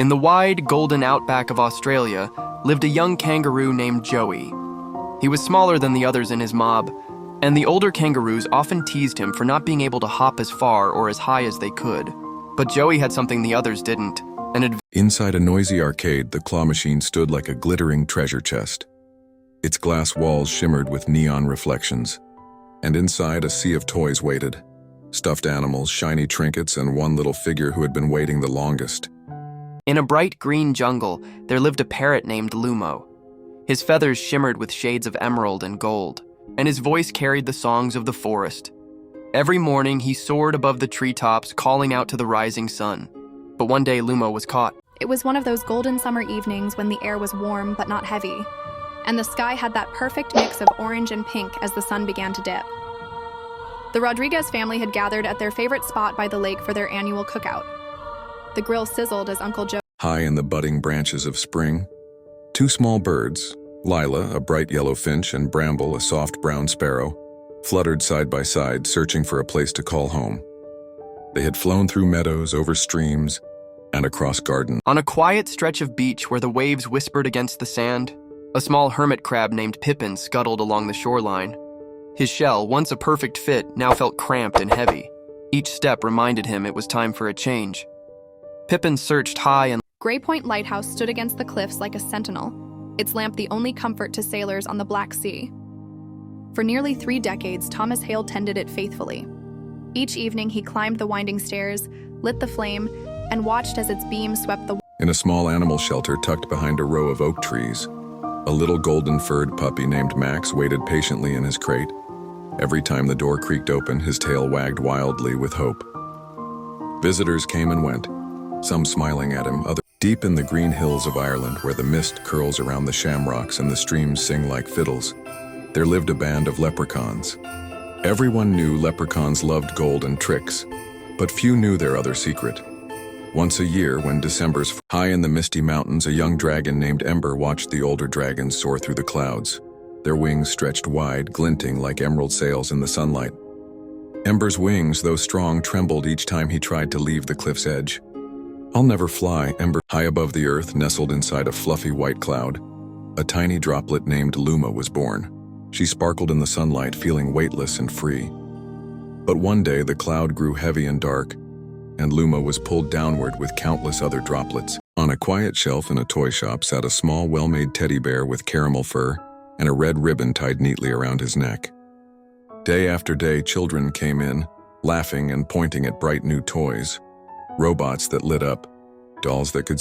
In the wide, golden outback of Australia lived a young kangaroo named Joey. He was smaller than the others in his mob, and the older kangaroos often teased him for not being able to hop as far or as high as they could. But Joey had something the others didn't, Inside a noisy arcade, the claw machine stood like a glittering treasure chest. Its glass walls shimmered with neon reflections, and inside a sea of toys waited. Stuffed animals, shiny trinkets, and one little figure who had been waiting the longest. In a bright green jungle, there lived a parrot named Lumo. His feathers shimmered with shades of emerald and gold, and his voice carried the songs of the forest. Every morning, he soared above the treetops, calling out to the rising sun. But one day, Lumo was caught. It was one of those golden summer evenings when the air was warm but not heavy, and the sky had that perfect mix of orange and pink as the sun began to dip. The Rodriguez family had gathered at their favorite spot by the lake for their annual cookout. The grill sizzled as Uncle Joe. High in the budding branches of spring, two small birds, Lila, a bright yellow finch, and Bramble, a soft brown sparrow, fluttered side by side, searching for a place to call home. They had flown through meadows, over streams, and across gardens. On a quiet stretch of beach where the waves whispered against the sand, a small hermit crab named Pippin scuttled along the shoreline. His shell, once a perfect fit, now felt cramped and heavy. Each step reminded him it was time for a change. Pippin searched high and Gray Point Lighthouse stood against the cliffs like a sentinel, its lamp the only comfort to sailors on the Black Sea. For nearly 3 decades, Thomas Hale tended it faithfully. Each evening, he climbed the winding stairs, lit the flame, and watched as its beams swept the. In a small animal shelter tucked behind a row of oak trees, a little golden-furred puppy named Max waited patiently in his crate. Every time the door creaked open, his tail wagged wildly with hope. Visitors came and went, some smiling at him, others. Deep in the green hills of Ireland, where the mist curls around the shamrocks and the streams sing like fiddles, there lived a band of leprechauns. Everyone knew leprechauns loved gold and tricks, but few knew their other secret. Once a year, when December's high in the misty mountains, a young dragon named Ember watched the older dragons soar through the clouds. Their wings stretched wide, glinting like emerald sails in the sunlight. Ember's wings, though strong, trembled each time he tried to leave the cliff's edge. "I'll never fly," Ember. High above the earth, nestled inside a fluffy white cloud, a tiny droplet named Luma was born. She sparkled in the sunlight, feeling weightless and free. But one day, the cloud grew heavy and dark, and Luma was pulled downward with countless other droplets. On a quiet shelf in a toy shop sat a small, well-made teddy bear with caramel fur and a red ribbon tied neatly around his neck. Day after day, children came in, laughing and pointing at bright new toys, robots that lit up, dolls that could